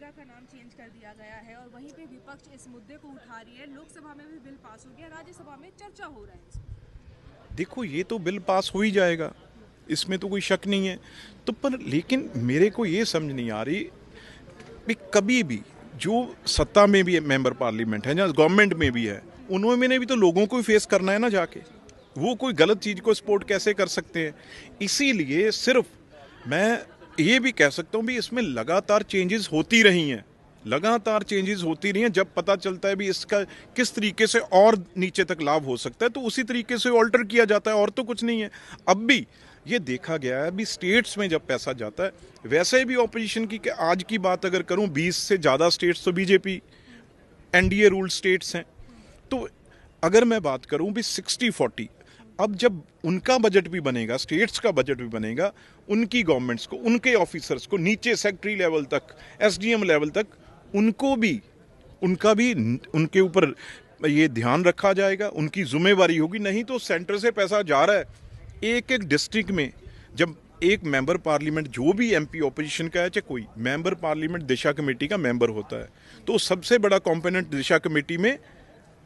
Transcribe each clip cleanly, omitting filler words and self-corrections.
मनरेगा का नाम चेंज कर दिया गया है और वहीं पे विपक्ष इस मुद्दे को उठा रही है। लोकसभा में भी बिल पास हो गया, राज्यसभा में चर्चा हो रहा है इस पर। देखो, ये तो बिल पास हो ही जाएगा, इसमें तो कोई शक नहीं है। तो पर लेकिन मेरे को ये समझ नहीं आ रही कि कभी भी जो सत्ता में भी मेंबर पार्लियामेंट है या गवर्नमेंट में भी है, उन्होंने भी तो लोगों को ही फेस करना है ना जाके। वो कोई गलत चीज़ को सपोर्ट कैसे कर सकते हैं? इसीलिए सिर्फ मैं ये भी कह सकता हूँ भी इसमें लगातार चेंजेस होती रही हैं, लगातार चेंजेस होती रही हैं। जब पता चलता है भी इसका किस तरीके से और नीचे तक लाभ हो सकता है तो उसी तरीके से ऑल्टर किया जाता है, और तो कुछ नहीं है। अब भी ये देखा गया है भी स्टेट्स में जब पैसा जाता है, वैसे भी ऑपोजिशन की आज की बात अगर करूं, 20 से ज़्यादा स्टेट्स तो बीजेपी एनडीए रूल्ड स्टेट्स हैं। तो अगर मैं बात करूं भी 60-40, अब जब उनका बजट भी बनेगा, स्टेट्स का बजट भी बनेगा, उनकी गवर्नमेंट्स को, उनके ऑफिसर्स को, नीचे सेक्रेटरी लेवल तक, एसडीएम लेवल तक, उनका भी उनके ऊपर ये ध्यान रखा जाएगा, उनकी जिम्मेवारी होगी। नहीं तो सेंटर से पैसा जा रहा है एक एक डिस्ट्रिक्ट में। जब एक मेंबर पार्लियामेंट, जो भी एमपी ऑपोजिशन का है चाहे कोई, मेंबर पार्लियामेंट दिशा कमेटी का मेंबर होता है, तो सबसे बड़ा कंपोनेंट दिशा कमेटी में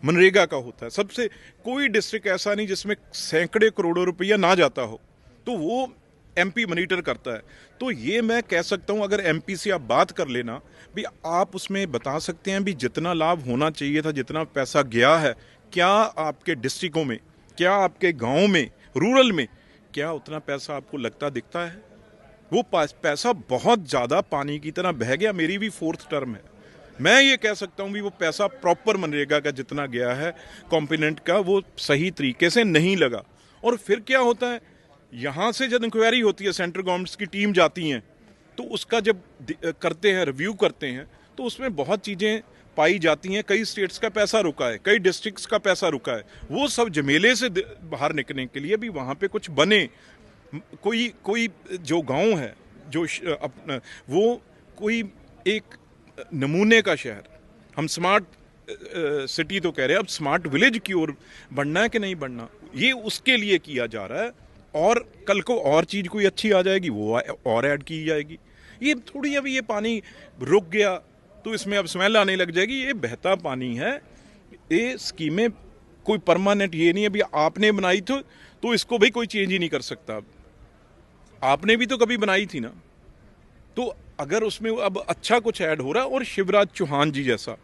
मनरेगा का होता है। सबसे कोई डिस्ट्रिक्ट ऐसा नहीं जिसमें सैकड़े करोड़ों रुपया ना जाता हो, तो वो एमपी मॉनिटर करता है। तो ये मैं कह सकता हूँ, अगर एमपी से आप बात कर लेना भी, आप उसमें बता सकते हैं भी जितना लाभ होना चाहिए था, जितना पैसा गया है, क्या आपके डिस्ट्रिक्टों में, क्या आपके गाँव में, रूरल में, क्या उतना पैसा आपको लगता दिखता है? वो पैसा बहुत ज़्यादा पानी की तरह बह गया। मेरी भी 4th टर्म है, मैं ये कह सकता हूँ भी वो पैसा प्रॉपर मनरेगा का जितना गया है कॉम्पोनेंट का, वो सही तरीके से नहीं लगा। और फिर क्या होता है, यहाँ से जब इंक्वायरी होती है, सेंट्रल गवर्नमेंट्स की टीम जाती हैं, तो उसका जब करते हैं, रिव्यू करते हैं, तो उसमें बहुत चीज़ें पाई जाती हैं। कई स्टेट्स का पैसा रुका है, कई डिस्ट्रिक्ट्स का पैसा रुका है। वो सब जमेले से बाहर निकलने के लिए भी वहाँ पे कुछ बने। कोई जो गांव है, जो अपना, वो कोई एक नमूने का शहर, हम स्मार्ट सिटी तो कह रहे हैं, अब स्मार्ट विलेज की ओर बढ़ना है कि नहीं बढ़ना, ये उसके लिए किया जा रहा है। और कल को और चीज़ कोई अच्छी आ जाएगी, वो और ऐड की जाएगी। ये थोड़ी अभी ये पानी रुक गया तो इसमें अब स्मेल आने लग जाएगी। ये बहता पानी है। ये स्कीमें कोई परमानेंट ये नहीं है अभी आपने बनाई तो इसको भाई कोई चेंज ही नहीं कर सकता। अब आपने भी तो कभी बनाई थी ना, तो अगर उसमें अब अच्छा कुछ ऐड हो रहा है, और शिवराज चौहान जी जैसा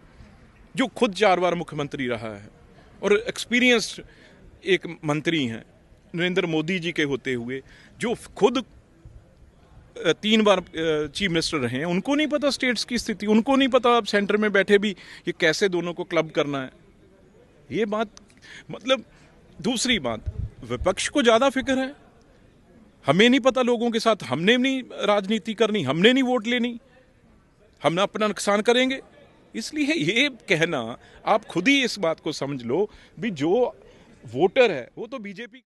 जो खुद 4 बार मुख्यमंत्री रहा है और एक्सपीरियंस्ड एक मंत्री हैं, नरेंद्र मोदी जी के होते हुए, जो खुद 3 बार चीफ मिनिस्टर रहे हैं, उनको नहीं पता स्टेट्स की स्थिति, उनको नहीं पता अब सेंटर में बैठे भी ये कैसे दोनों को क्लब करना है। ये बात, मतलब दूसरी बात, विपक्ष को ज़्यादा फिक्र है, हमें नहीं पता लोगों के साथ, हमने नहीं राजनीति करनी, हमने नहीं वोट लेनी, हम अपना नुकसान करेंगे। इसलिए ये कहना, आप खुद ही इस बात को समझ लो भी जो वोटर है वो तो बीजेपी